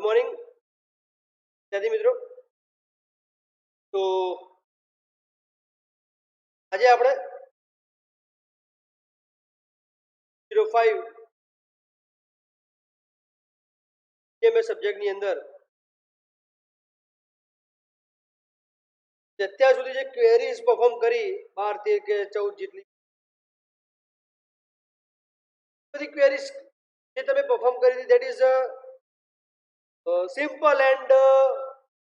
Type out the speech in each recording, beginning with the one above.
Good morning વિદ્યાર્થી મિત્રો. તો આજે આપણે 05 એમએસ સબ્જેક્ટની અંદર અત્યાર સુધી જે ક્વેરીઝ પરફોર્મ કરી 12 13 કે 14 જેટલી બધી ક્વેરીઝ જે તમે પરફોર્મ કરી that is simple and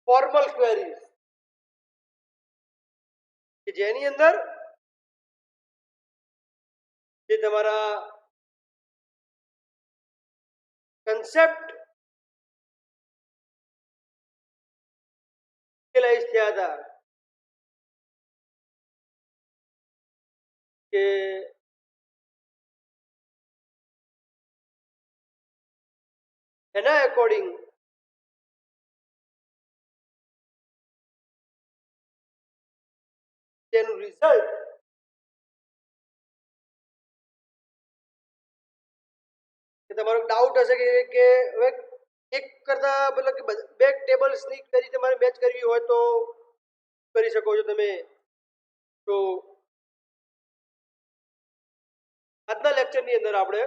formal queries કે જેની અંદર જે તમારા કન્સેપ્ટ રિયલાઇઝ થયા હતા કે એના એકોર્ડિંગ તેનું રિઝલ્ટ તમારો ડાઉટ હશે કે હવે એક કરતા મતલબ કે બે ટેબલ્સની ક્વેરી તમારે મેચ કરવી હોય તો કરી શકો છો તમે. તો આજના લેક્ચરની અંદર આપણે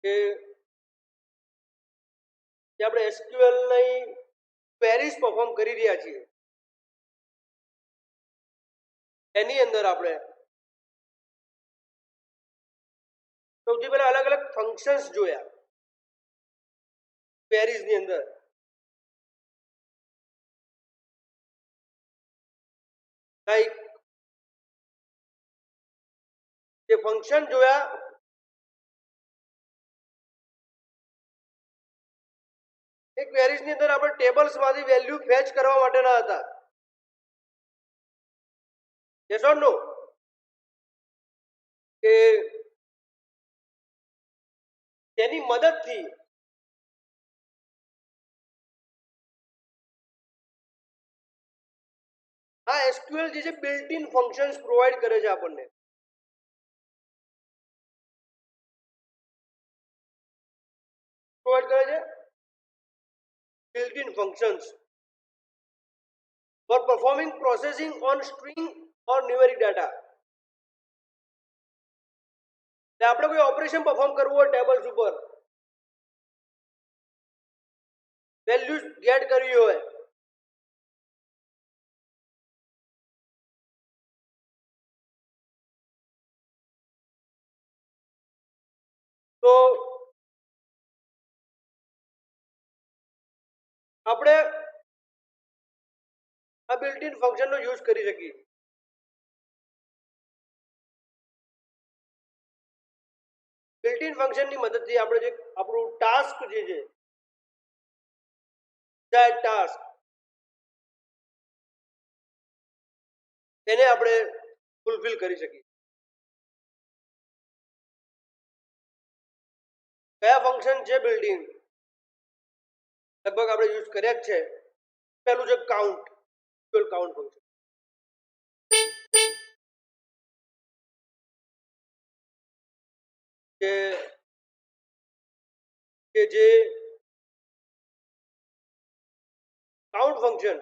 કે આપણે એસક્યુએલ ની ક્વેરીઝ પરફોર્મ કરી રહ્યા છીએ એની અંદર આપણે સૌથી પહેલા અલગ અલગ ફંક્શન્સ જોયા ક્વેરીઝની અંદર. લાઈક જે ફંક્શન જોયા એ ક્વેરીઝની અંદર આપણે ટેબલ્સમાંથી વેલ્યુ ફેચ કરવા માટેના હતા. યસ ઓર નો? કે તેની મદદથી આ એસક્યુએલ જે છે બિલ્ટ ઇન ફંક્શન્સ પ્રોવાઈડ કરે છે આપણને. પ્રોવાઈડ કરે છે built in functions for performing processing on string or numeric data. એટલે આપણે કોઈ ઓપરેશન પરફોર્મ કરવું હોય ટેબલ્સ ઉપર વેલ્યુઝ ગેટ કરવી હોય તો આપણે આ બિલ્ટ ઇન ફંક્શનનો યુઝ કરી શકીએ. બિલ્ટ ઇન ફંક્શનની મદદથી આપણે જે આપણું ટાસ્ક જે છે that task એને આપણે ફૂલફિલ કરી શકીએ. કયા ફંક્શન છે બિલ્ટ ઇન? લગભગ આપણે યુઝ કર્યા જ છે. પહેલું છે કાઉન્ટ ફંક્શન. કે જે કાઉન્ટ ફંક્શન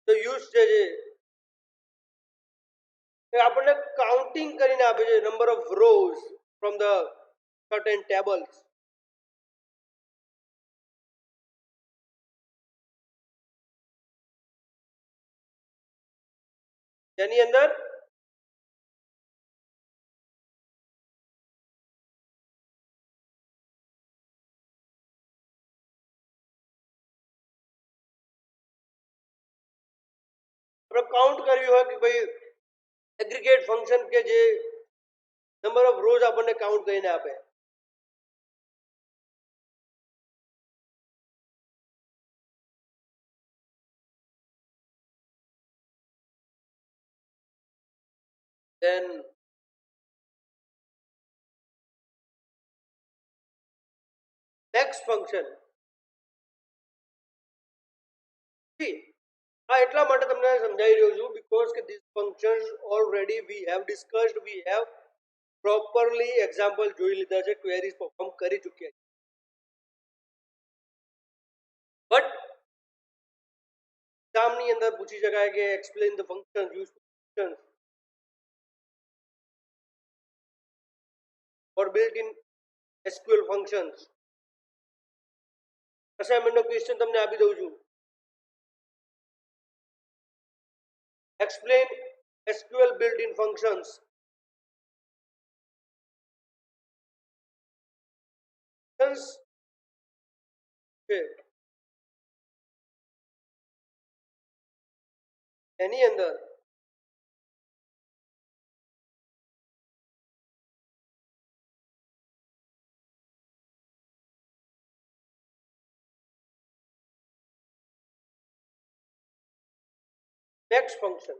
તો યુઝ છે જે આપણને કાઉન્ટિંગ કરીને આપે છે number of rose from the certain tables. તેની અંદર આપણે કાઉન્ટ કરવી હોય કે ભાઈ એગ્રીગેટ ફંક્શન કે જે નંબર ઓફ રોઝ આપણને કાઉન્ટ કરીને આપે. then next function, see આ એટલા માટે તમને સમજાવી રહ્યો છું because કે these functions already we have discussed, we have properly example જોઈ લીધા છે, queries perform કરી ચૂક્યા છે. બટ એક્ઝામની અંદર પૂછી શકાય કે explain the function, use functions or built in SQL functions. અસાઇનમેન્ટનો ક્વેશ્ચન તમને આપી દઉં છું. Explain SQL built-in functions. એની અંદર next function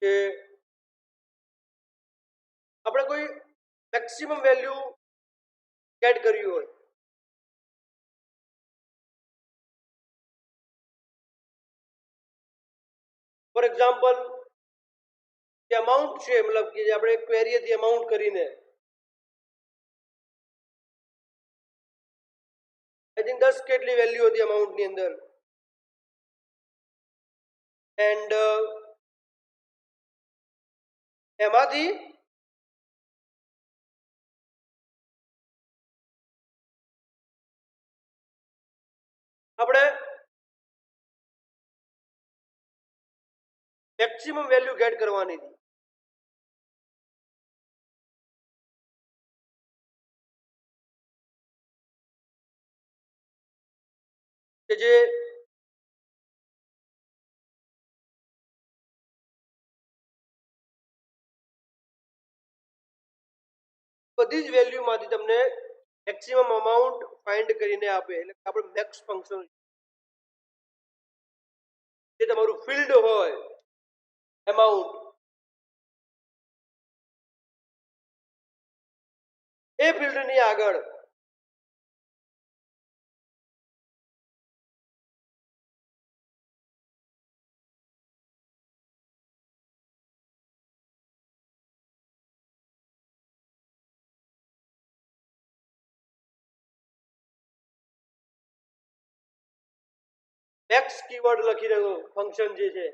કે આપણે કોઈ મેક્સિમમ વેલ્યુ ગેટ કરવી હોય, ફોર એક્ઝામ્પલ જે અમાઉન્ટ છે, મતલબ કે જે આપણે ક્વેરી હતી અમાઉન્ટ કરીને આઈ થિંક 10 કેટલી વેલ્યુ હતી અમાઉન્ટની અંદર એન્ડ એમાંથી આપણે મેક્સિમમ વેલ્યુ ગેટ કરવાની હતી. કે જે બધી જ વેલ્યુમાંથી તમને મેક્સિમમ અમાઉન્ટ ફાઇન્ડ કરીને આપે, એટલે આપણે મેક્સ ફંક્શન જે તમારું ફિલ્ડ હોય અમાઉન્ટ એ ફિલ્ડની આગળ મેક્સ કીવર્ડ લખી રહ્યો ફંક્શન જે છે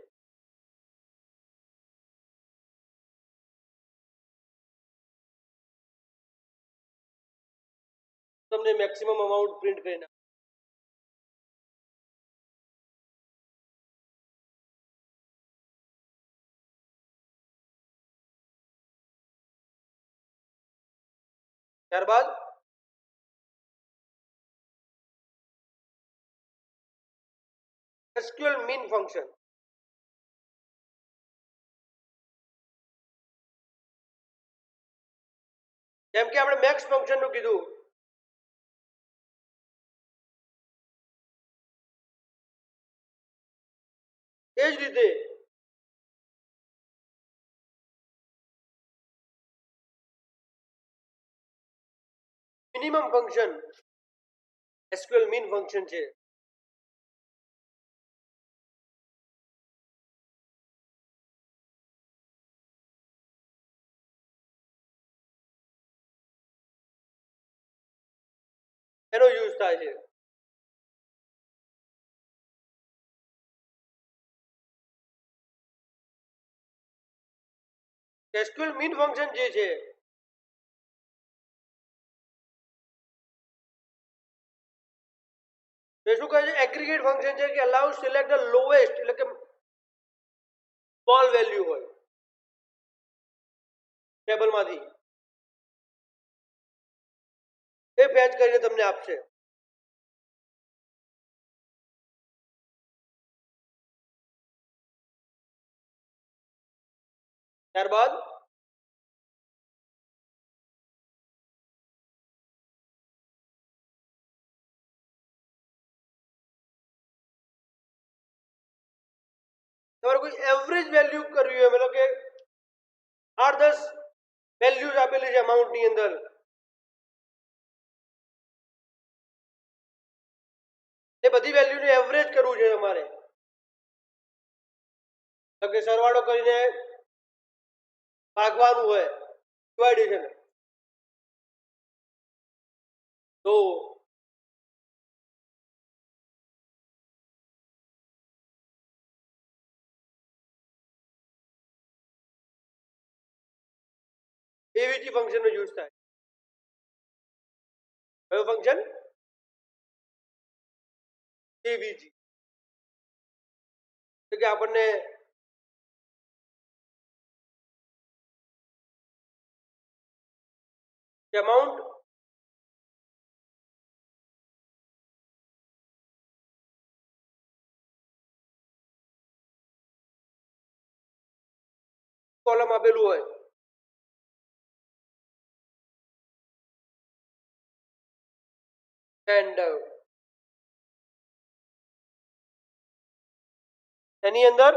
તમને મેક્સિમમ અમાઉન્ટ પ્રિન્ટ કરીને ત્યારબાદ SQL min ફંક્શન જેમ કે આપણે મેક્સ ફંક્શન નું કીધું એ જ રીતે minimum function SQL min function છે. એનો યુઝ થાય છે. SQL min ફંક્શન જે છે એ શું કહે છે, એગ્રીગેટ ફંક્શન છે કે અલાઉ સિલેક્ટ ધ લોએસ્ટ, એટલે કે સ્મોલ વેલ્યુ હોય ટેબલમાંથી એ ફેચ કરીને તમને આપશે. ત્યારબાદ તમારે કોઈ એવરેજ વેલ્યુ કરવી હોય, મતલબ કે 8-10 વેલ્યુઝ આપેલી છે અમાઉન્ટની અંદર, એ બધી વેલ્યુને એવરેજ કરવું છે તમારે, તો કે સરવાળો કરીને ભાગવાનું હોય, ડિવાઇડેશન. તો એવીજી ફંક્શનનો યુઝ થાય. કયું ફંક્શન? એવીજી. તો કે આપણને amount કોલમ આપેલું હોય, એન્ડ એની અંદર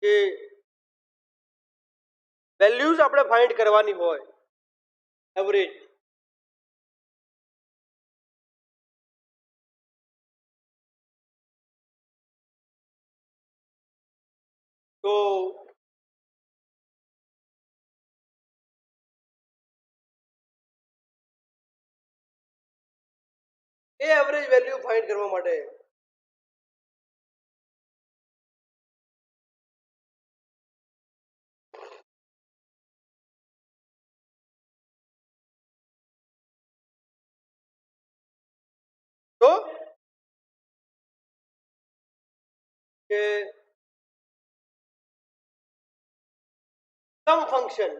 કે વેલ્યુઝ આપણે ફાઇન્ડ કરવાની હોય, એવરેજ. તો એ એવરેજ વેલ્યુ ફાઇન્ડ કરવા માટે તો કે સમ ફંક્શન,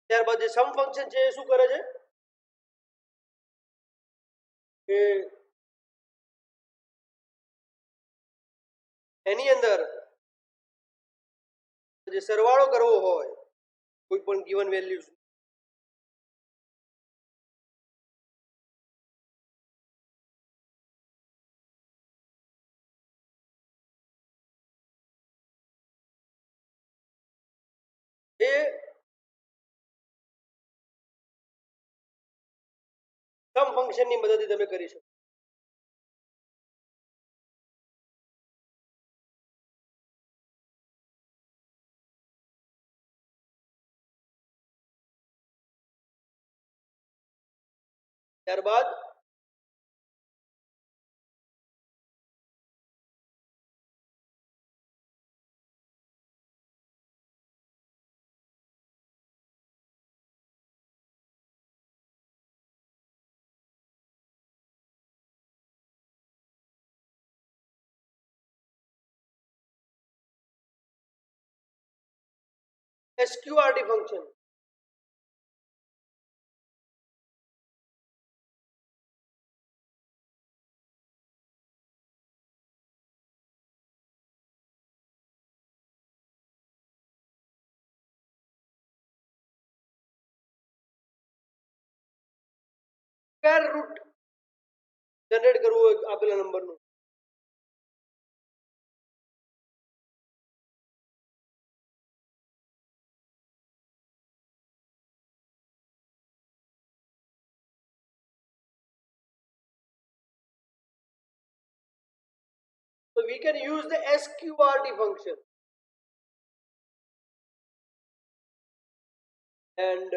ત્યારબાદ જે સમ ફંક્શન છે એ શું કરે છે કે એની અંદર જે સરવાળો કરવો હોય કોઈ પણ ગિવન વેલ્યુ, એ સમ ફંક્શનની મદદથી તમે કરી શકો. ત્યારબાદ SQRT function, square root generate કરવું હોય આપેલા નંબરનું, so we can use the SQRT function and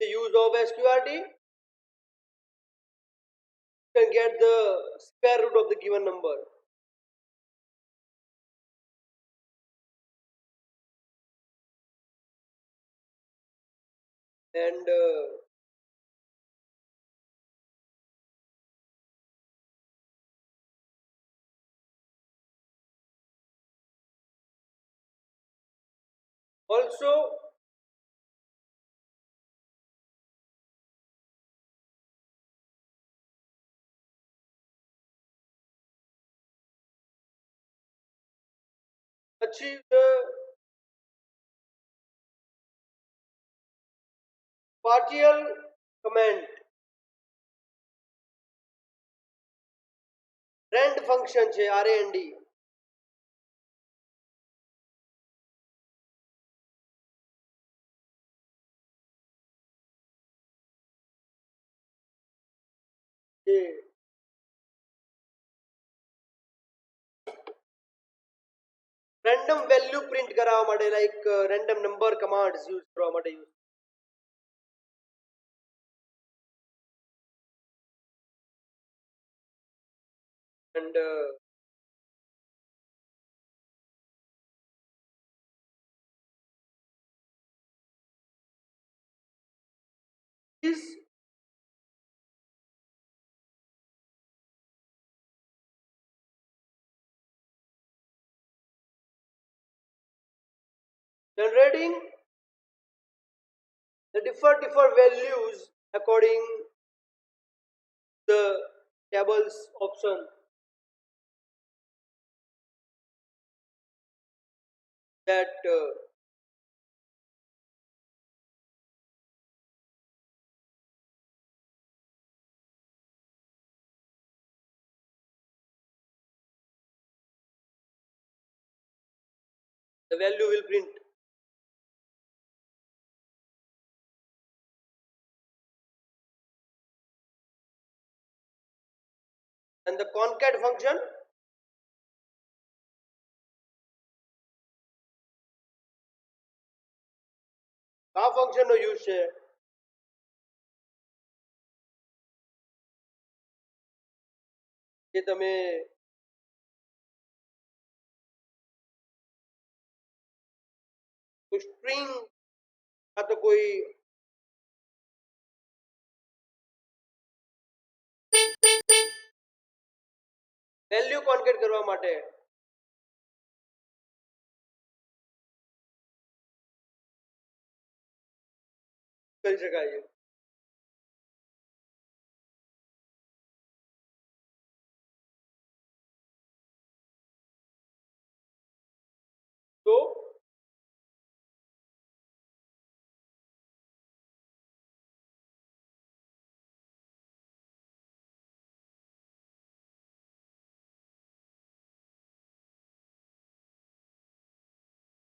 the use of SQRT you can get the square root of the given number. And also achieve the partial comment rand function છે rand જે random value print કરાવવા માટે like random number commands use કરવા માટે use and is generating the different values according the tables option that the value will print. And the concat function આ function નો use છે કે તમે કોઈ string કા તો કોઈ વેલ્યુ કોન્કેટ કરવા માટે કરી શકાય છે તો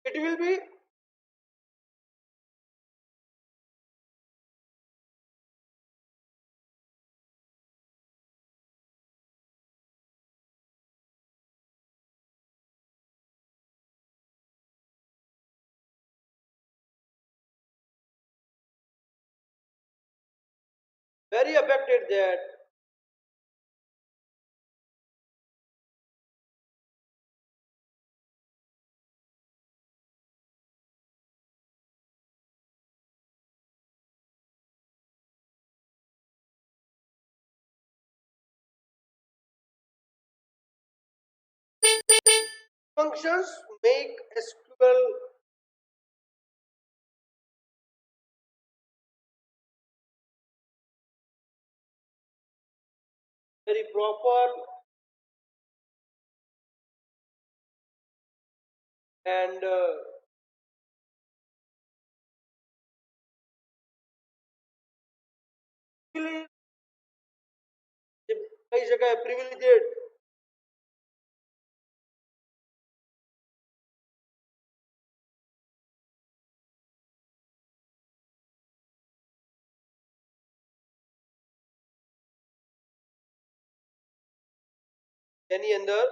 it will be very affected that functions make SQL very proper and કહી શકાય privileged એની અંદર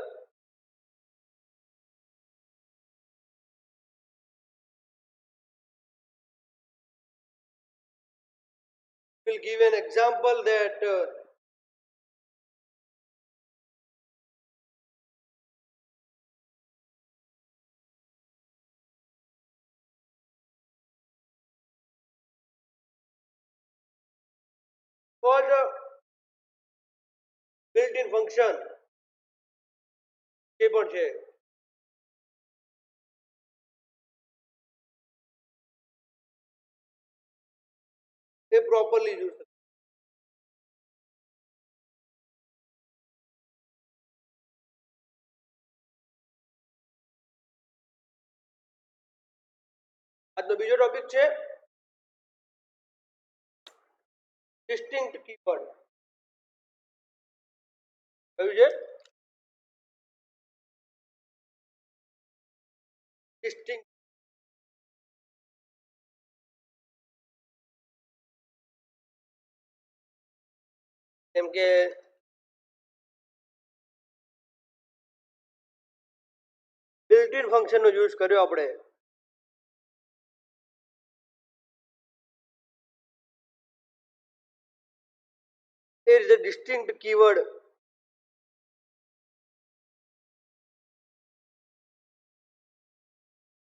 will give an example that for the built-in function જે પણ છે એ properly use આજનો બીજો ટોપિક છે ડિસ્ટિંક્ટ કીવર્ડ કયું છે? ડિસ્ટિંક્ટ. જેમ કે બિલ્ટ ઇન ફંક્શનનો યુઝ કર્યો આપણે. એ રીતે ડિસ્ટિંક્ટ કીવર્ડ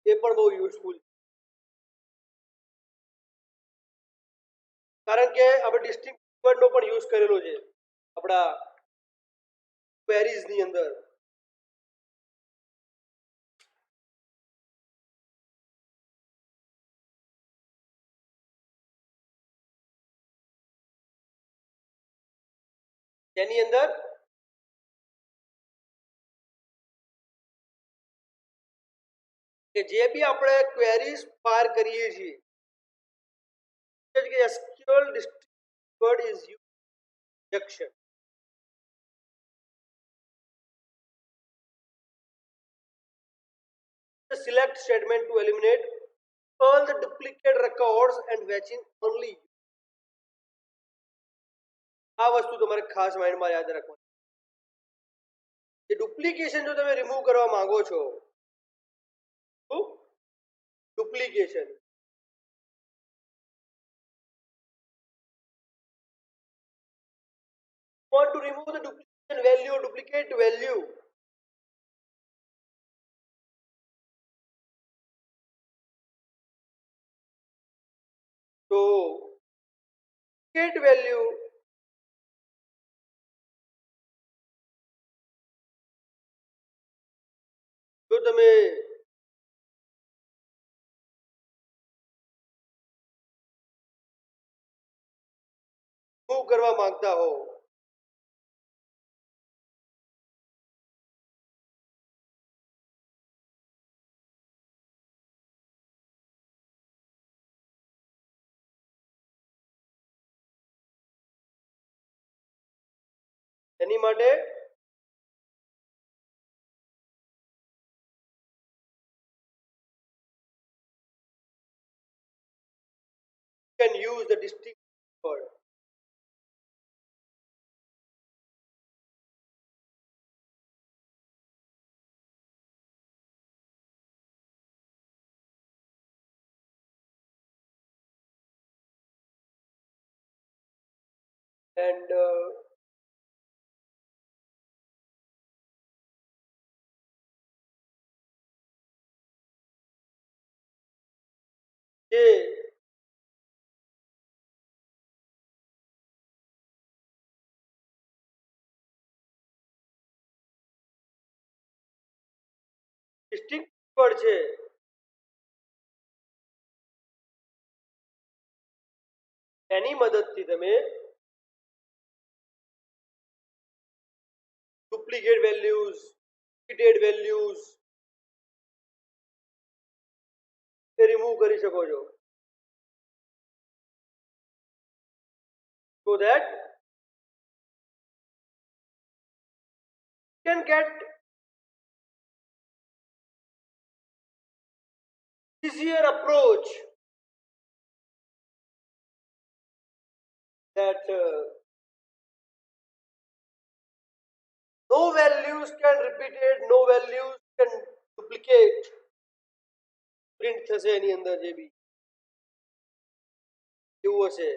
એ પણ બહુ યુઝફુલ છે. કારણ કે આપણે ડિસ્ટિંક્ટ કીવર્ડનો પણ યુઝ કરેલો છે આપણા ક્વેરીઝની અંદર. તેની અંદર કે જે બી આપણે ક્વેરીઝ ફાયર કરીએ છીએ કે SQL distinct keyword is use injection. The select statement to eliminate all the duplicate records and fetching only. આ વસ્તુ તમારે ખાસ માઇન્ડમાં યાદ રાખવાની. જે ડુપ્લિકેશન જો તમે રિમૂવ કરવા માંગો છો, duplication want to remove the duplication value or duplicate value. So duplicate value જો તમે મૂવ કરવા માંગતા હો એની માટે can use the distinct word. And જે distinct word છે એની મદદથી તમે ડુપ્લિકેટ વેલ્યુઝ, રિપીટેડ વેલ્યુઝ એ રિમૂવ કરી શકો છો. So that you can get easier approach that no values can repeated, no values can duplicate. Print થશે એની અંદર જે બી એવું હશે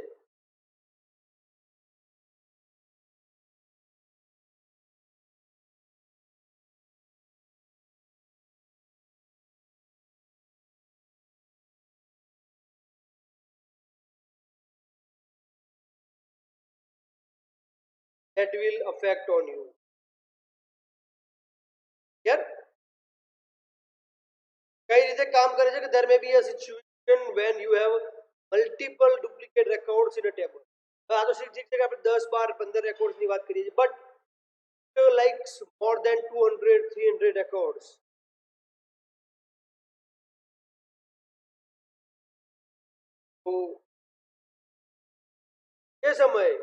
that will affect on you. Here કઈ રીતે કામ કરે છે કે there may be a situation when you have multiple duplicate records in a table. આ તો ઠીક છે કે આપણે 10 12 15 રેકોર્ડ્સ ની વાત કરીએ છીએ, but like more than 200 300 records. So એ સમયે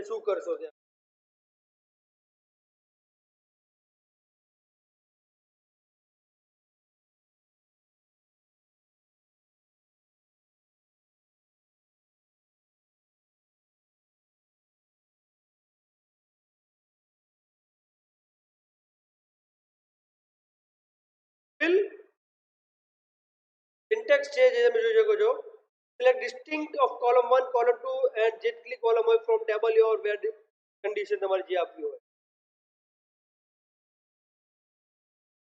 શું કરશો ત્યાં? સિન્ટેક્સ છે જે તમે જોઈ શકો છો. Select distinct of column 1, column 2 and જેટલી કોલમ હોય from table your where condition તમારે જે આપવી હોય.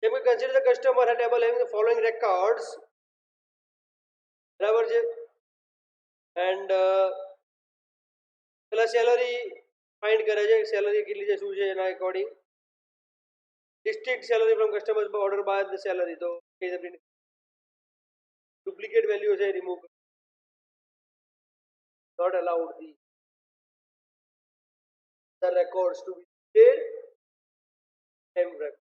Then we consider the customer a table having the following records. બરાબર છે. એન્ડ પેલા સેલરી ફાઇન્ડ કરે છે, સેલરી કેટલી છે શું છે એના according. Distinct salary from customers order by the salary, તો કઈ રીતે પ્રિન્ટ ડુપ્લિકેટ વેલ્યુ છે remove not allowed the records to be paid same record.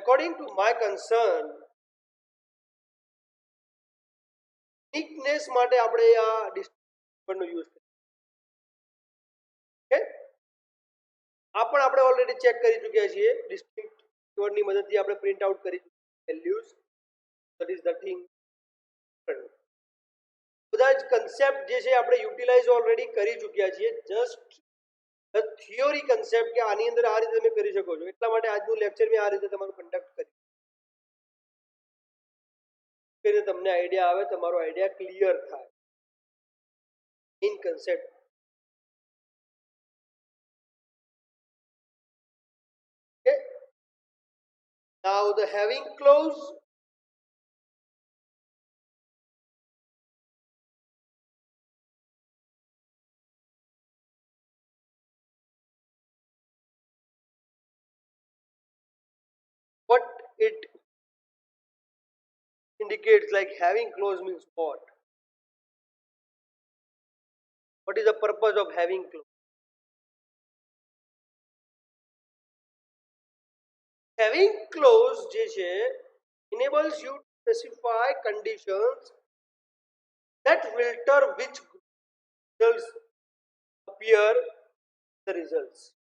According to my concern, uniqueness માટે આપણે આ ડિસ્ટિંક્ટ નો યુઝ કરીએ. ઓકે, આ પણ આપણે ઓલરેડી ચેક કરી ચૂક્યા છીએ. ડિસ્ટિંક્ટ કીવર્ડની મદદથી આપણે પ્રિન્ટ આઉટ કરી વેલ્યુઝ. That is nothing. બધા જ કન્સેપ્ટ જે છે આપણે યુટિલાઇઝ ઓલરેડી કરી ચૂક્યા છીએ. જસ્ટ થિયોરી કન્સેપ્ટ કે આની અંદર આ રીતે તમે કરી શકો છો, એટલા માટે આજનું લેક્ચર મેં આ રીતે તમારું કન્ડક્ટ કર્યું કે તમને આઈડિયા આવે, તમારો આઈડિયા ક્લિયર થાય in concept. Okay. Now the having clause. What it indicates, like having clause means what? What is the purpose of having clause? Having clause જે છે enables you to specify conditions that filter which results appear the results.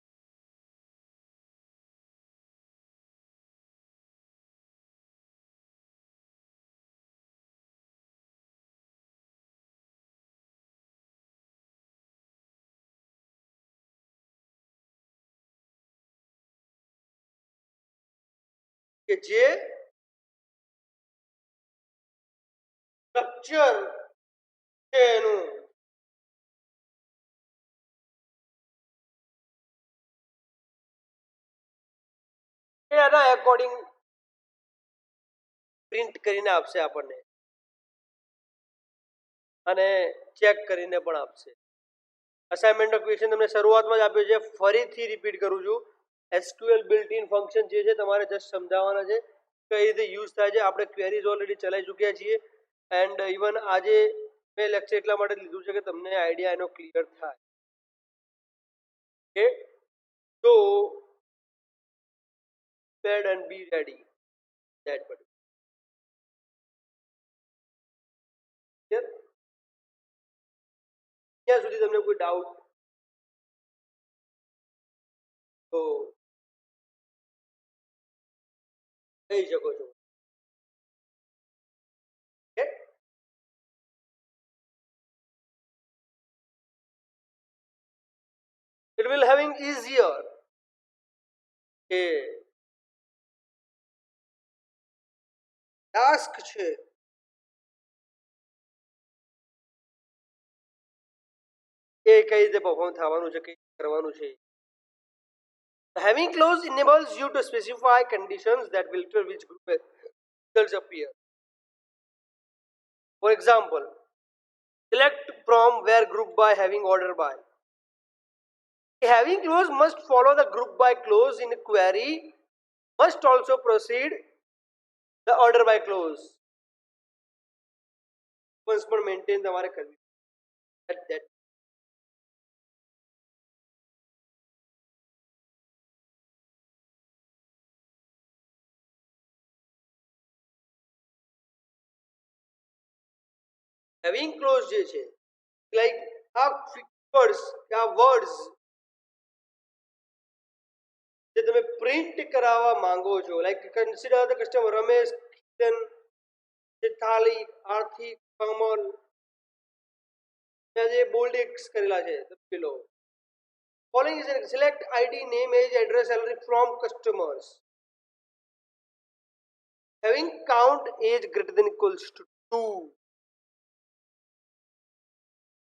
કે જે structure છે એનું એના according print કરીને આપશે આપણને અને ચેક કરીને પણ આપશે. અસાઇનમેન્ટનો ક્વેશ્ચન તમને શરૂઆતમાં જ આપ્યો છે, ફરીથી રિપીટ કરું છું. SQL બિલ્ટ ઇન ફંક્શન જે છે તમારે જસ્ટ સમજાવવાના છે કઈ રીતે યુઝ થાય છે. આપણે ક્વેરીઝ ઓલરેડી ચલાવી ચૂક્યા છીએ એન્ડ ઇવન આજે મેં લેક્ચર એટલા માટે લીધું છે કે તમને આઈડિયા એનો ક્લિયર થાય. ઓકે, તો prepared and be ready that particular. Clear? ત્યાં સુધી તમને કોઈ ડાઉટ તો કહી શકો છો. Okay? It will having easier કે ટાસ્ક છે એ કઈ રીતે પરફોર્મ થવાનું છે, કઈ કરવાનું છે. Having clause enables you to specify conditions that filter which group results appear. For example, select from where group by having order by. Having clause must follow the group by clause in a query, must also proceed the order by clause. Once more maintain the करनी that having clause જે છે like આ figures આ words જે તમે print કરાવવા માંગો છો like consider the customer Ramesh Kishan થાળી આર્થિક કમલ જે બોલ્ડ એક્સ કરેલા છે પેલો following is select id name age address salary from customers having count age greater than equals to 2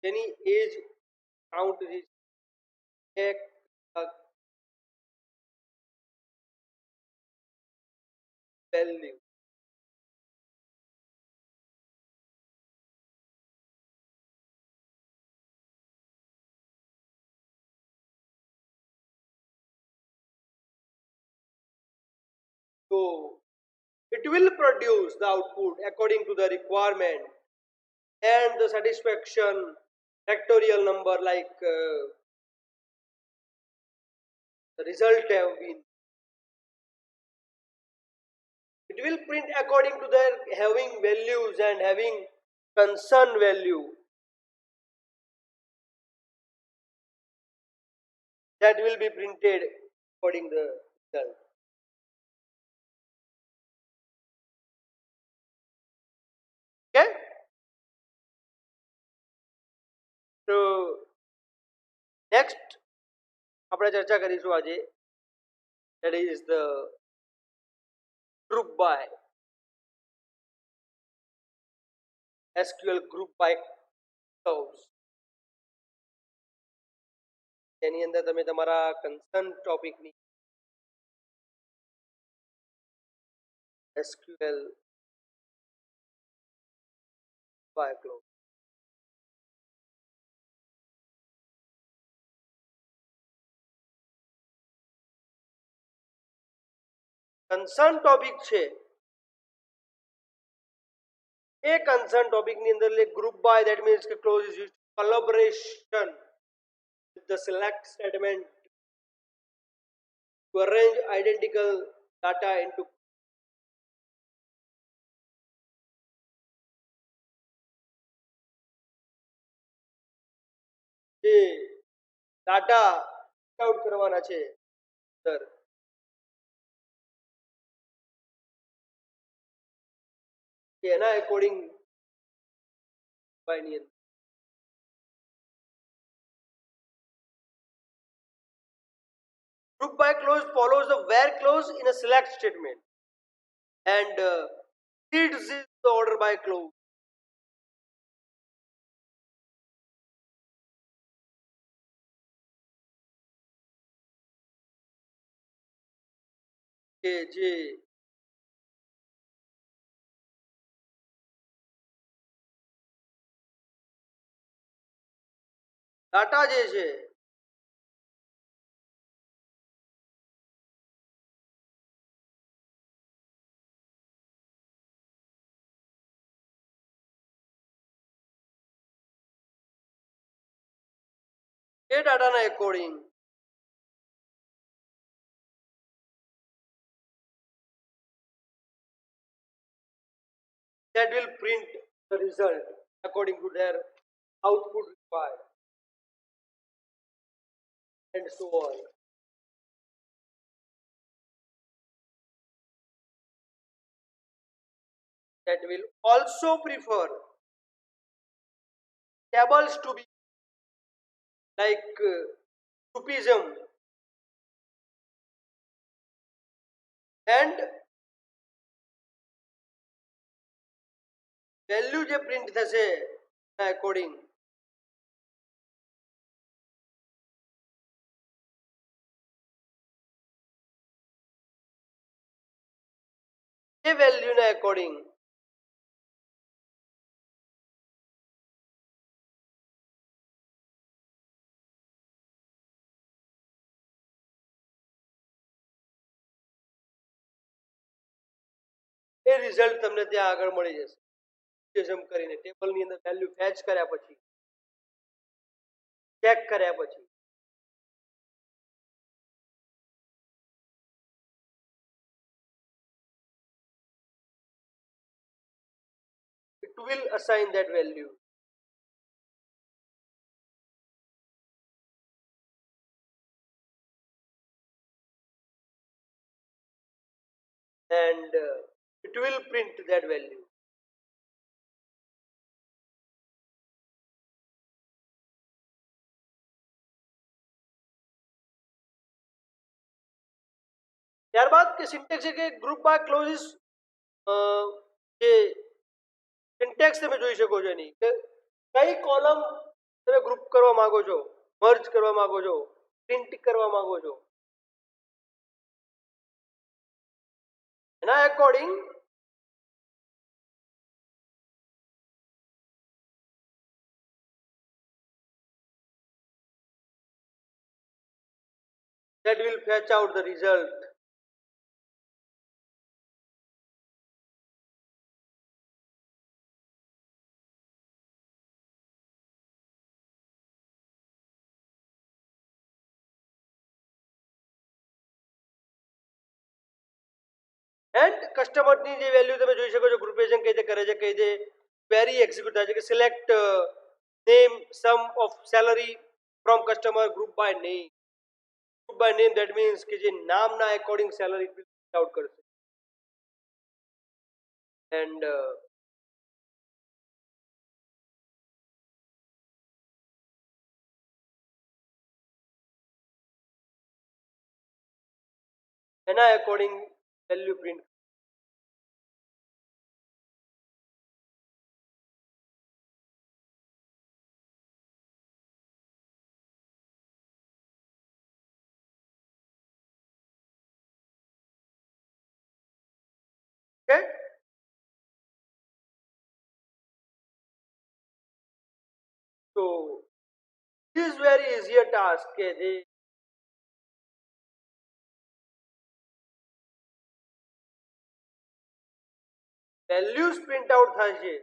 any age count is check value so it will produce the output according to the requirement and the satisfaction factorial number like the result have been it will print according to their having values and having concern value that will be printed according to the result. Okay, so next આપણે ચર્ચા કરીશું આજે that is the group by SQL group by clause તેની અંદર તમે તમારા concern ટોપિકની SQL by clause concern topic છે એ કન્સર્ન ટોપિકની અંદર ગ્રુપ બાય that means કે clause is used collaboration with the select statement to arrange identical data into જે ડાટા આઉટ કરવાના છે સર એના એકોર્ડિંગ બાયની અંદર group by clause follows the where clause in a select statement and precedes the order by clause કે જે data જે છે એ ડાટાના according that will print the result according to their output required and so on. That will also prefer tables to be like groupism and value જે print થશે according એ value ના according result તમને ત્યાં આગળ મળી જશે કરીને ટેબલની અંદર વેલ્યુ ફેચ કર્યા પછી ચેક કર્યા પછી it will assign that value. And it will print that value. ત્યારબાદ કે સિન્ટેક્સ છે કે ગ્રુપ બાય ક્લોઝિસ જે સિન્ટેક્સ તમે જોઈ શકો છો એની કે કઈ કોલમ તમે ગ્રુપ કરવા માંગો છો, મર્જ કરવા માંગો છો, પ્રિન્ટ કરવા માંગો છો, એના according that will fetch out the result. And કસ્ટમરની જે વેલ્યુ તમે જોઈ શકો છો ગ્રુપેશન કઈ રીતે કરે છે, કઈ રીતે ક્વેરી એક્ઝિક્યુટ થાય છે કે select name sum of salary from customer group by name. Group by name that means કે જે નામના એકોર્ડિંગ સેલરી આઉટ કરશે. એન્ડ એના according value print. Okay? So this is very easier task કે જે વેલ્યુઝ પ્રિન્ટ આઉટ થાય છે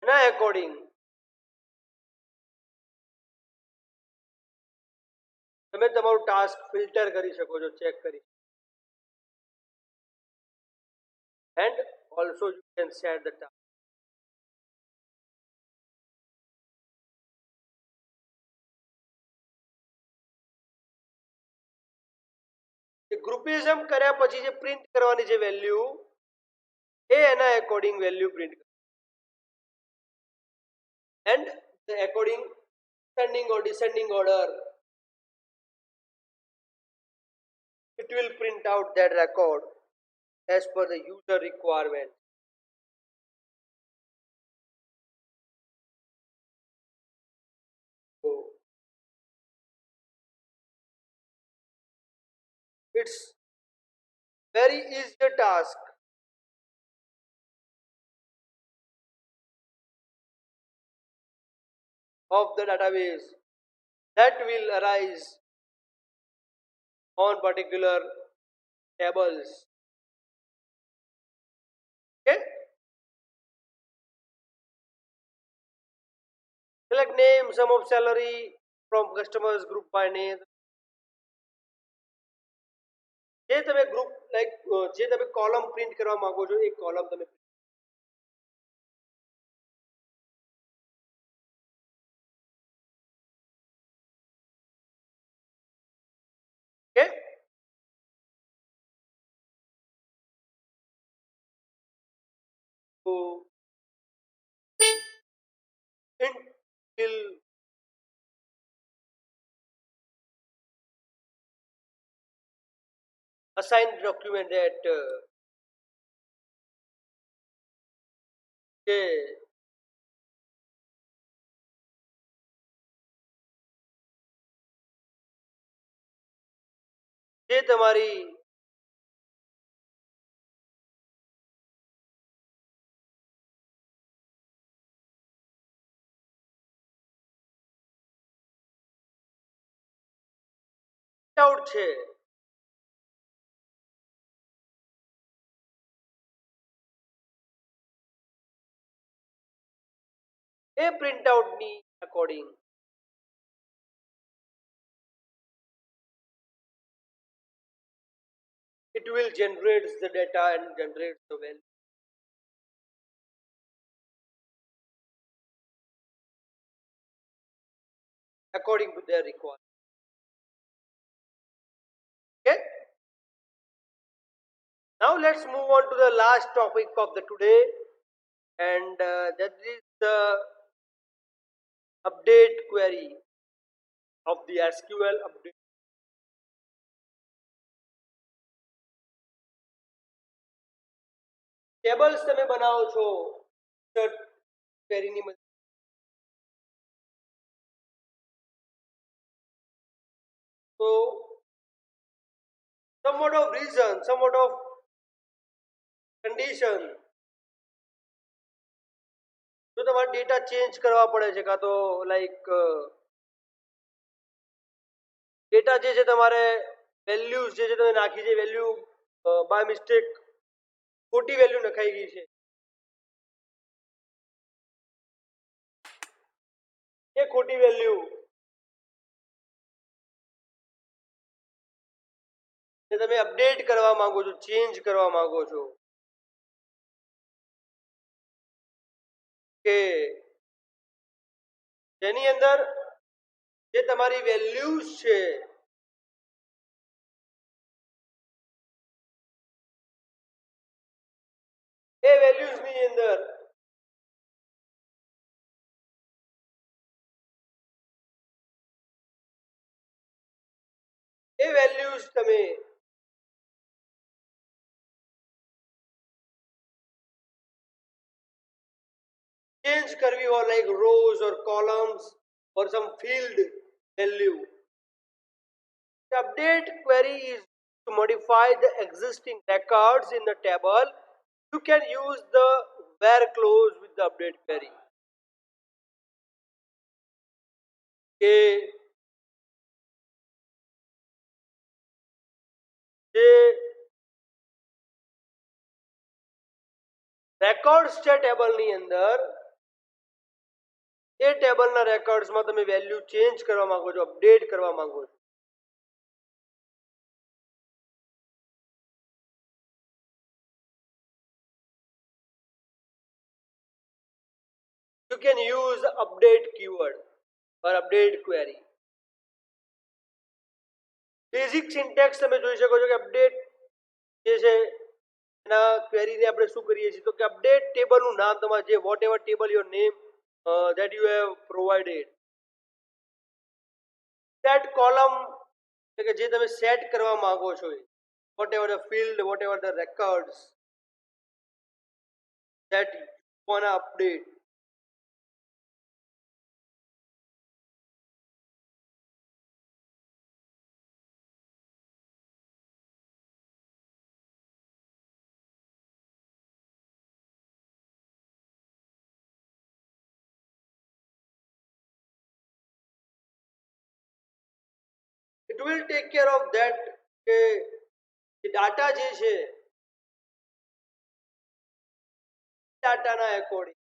એના એકોર્ડિંગ તમે તમારું ટાસ્ક ફિલ્ટર કરી શકો છો, ચેક કરી. And also you can set the task. Groupism કર્યા પછી જે પ્રિન્ટ કરવાની જે વેલ્યુ એ એના according value print and the according ascending or descending order it will print out that record as per the user requirement. So it's very easy task of the database that will arise on particular tables. Okay? Select name, sum of salary from customers group by name. જે તમે group like જે તમે column print કરવા માંગો છો એ column તમે okay? So int will assign the document that કે જે તમારી આઉટ છે એ પ્રિન્ટઆઉટની according it will generate the data and generate the value according to their requirement. Okay, now let's move on to the last topic of the today, and that is the update query of the SQL update. Tables તમે બનાવો છો query ની મદદ. So somewhat of reason, somewhat of condition, જો તમારે data change કરવા પડે છે કાં તો લાઈક ડેટા જે છે તમારે વેલ્યુઝ જે છે તમે નાખી છે વેલ્યુ બાય મિસ્ટેક ખોટી વેલ્યુ નખાઈ ગઈ છે એ ખોટી વેલ્યુ તમે અપડેટ કરવા માંગો છો ચેન્જ કરવા માંગો છો કે જેની અંદર જે તમારી વેલ્યુઝ છે એ વેલ્યુઝ ની અંદર એ વેલ્યુઝ તમે change કરવી હોય like rows or columns or some field value. The update query is to modify the existing records in the table. You can use the where clause with the update query. કે જે records છે ટેબલની અંદર એ ટેબલના રેકોર્ડ્સમાં તમે value change કરવા માંગો છો update કરવા માંગો છો you can use update keyword or update query. Basic syntax તમે જોઈ શકો છો કે અપડેટ જે છે એના ક્વેરીને આપણે શું કરીએ છીએ તો કે અપડેટ ટેબલનું નામ તમારે જે whatever table your name that you have provided that column કે જે તમે સેટ કરવા માંગો છો whatever the field whatever the records that you want to update it will take care of that કે ડાટા જે છે ડાટાના according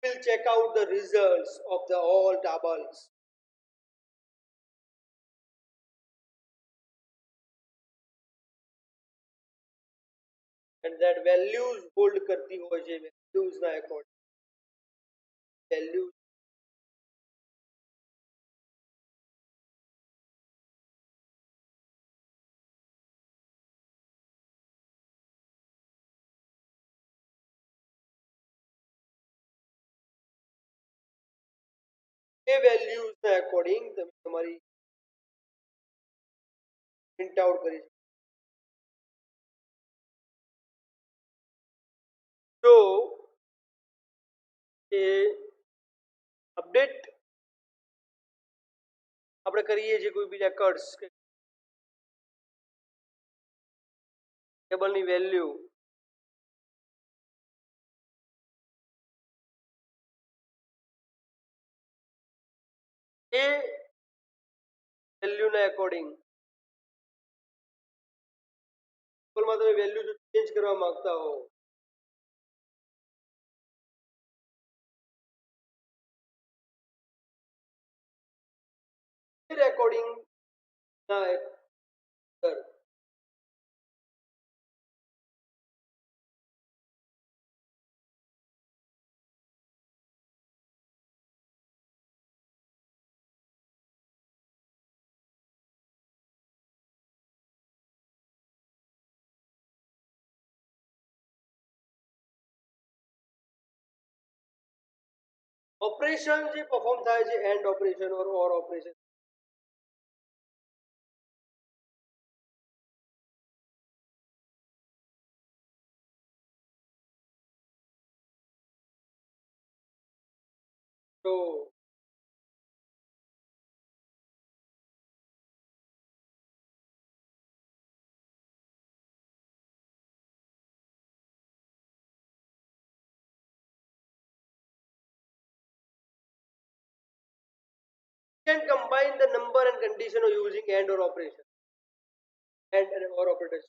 will check out the results of the all tables. And that values hold करती हो जे values ना according values એ values ના according તમે તમારી print out કરી તો એ update આપણે કરીએ છીએ કોઈ બી રેકોર્ડ્સ ટેબલની વેલ્યુ એ વેલ્યુ વેલ્યુના એકોર્ડિંગ ટેબલમાં તમે વેલ્યુ જો ચેન્જ કરવા માંગતા હો રેકોર્ડિંગ ના અંદર ઓપરેશન જે પરફોર્મ થાય છે એન્ડ ઓપરેશન ઓર ઓપરેશન તો can combine the number and condition of using and or operation and or operators.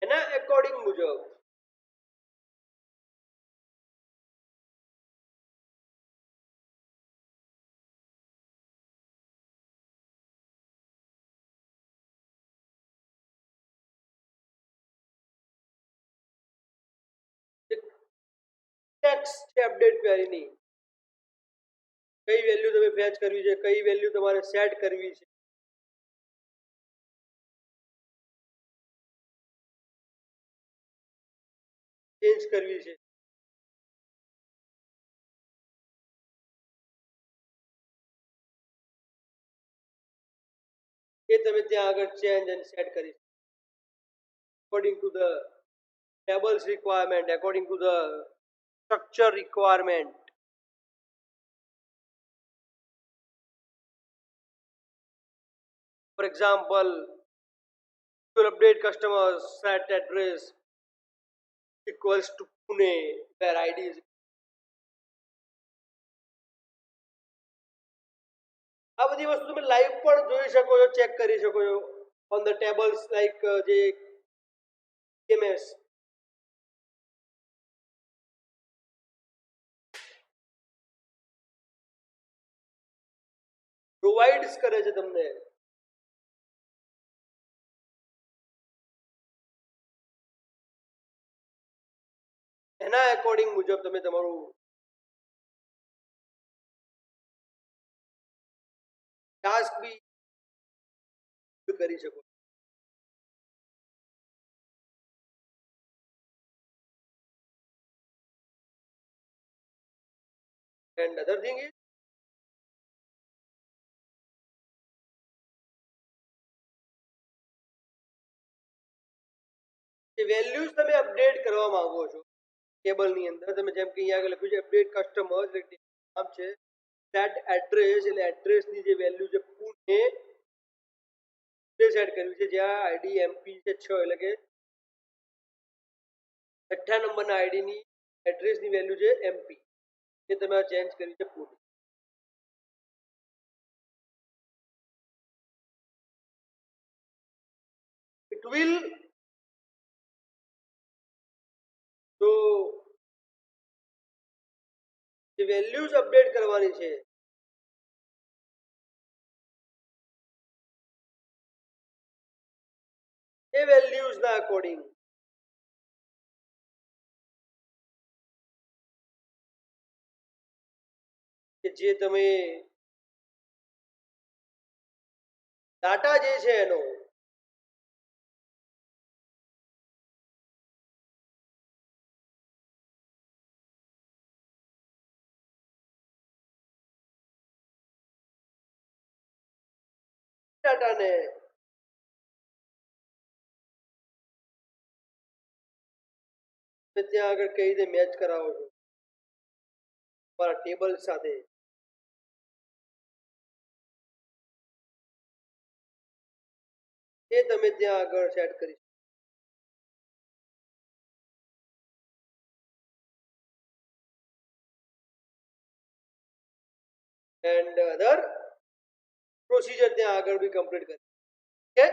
એના એકોર્ડિંગ મુજબ ટેક્સ છે અપડેટ ક્વેરીની કઈ વેલ્યુ તમે ફેચ કરવી છે કઈ વેલ્યુ તમારે સેટ કરવી છે ચેન્જ કરવી છે એ તમે ત્યાં આગળ ચેન્જ એન્ડ સેટ કરી according to the tables requirement according to the structure requirement. For example, you will update customers set address equals to Pune where ID is. આ બધી વસ્તુ તમે લાઈવ પણ જોઈ શકો છો ચેક કરી શકો છો on the tables like જે CMS પ્રોવાઇડ્સ કરે છે તમને એના એકોર્ડિંગ મુજબ તમે તમારું ટાસ્ક બી કરી શકો and other thing is કે વેલ્યુઝ તમે અપડેટ કરવા માંગો છો ટેબલની અંદર તમે જેમ કે અહીંયા આગળ લખ્યું છે અપડેટ કસ્ટમર્સ એટલે નામ છે સેટ એડ્રેસ એટલે એડ્રેસની જે વેલ્યુ છે પુણે સેટ કરવી છે જ્યાં આઈડી એમપી છે 6 એટલે કે 6 નંબરના આઈડીની એડ્રેસની વેલ્યુ છે એમપી એ તમે ચેન્જ કરી છે પુણે it will તો જે વેલ્યુઝ અપડેટ કરવાની છે એ વેલ્યુઝના અકોર્ડિંગ કે જે તમે ડાટા જે છે એનો ડાટાને ત્યાં આગળ કઈ રીતે મેચ કરાવો છો તમારા ટેબલ સાથે એ તમે ત્યાં આગળ સેટ કરી એન્ડ અધર પ્રોસીજર ત્યાં આગળ બી કમ્પ્લીટ કરી. ઓકે.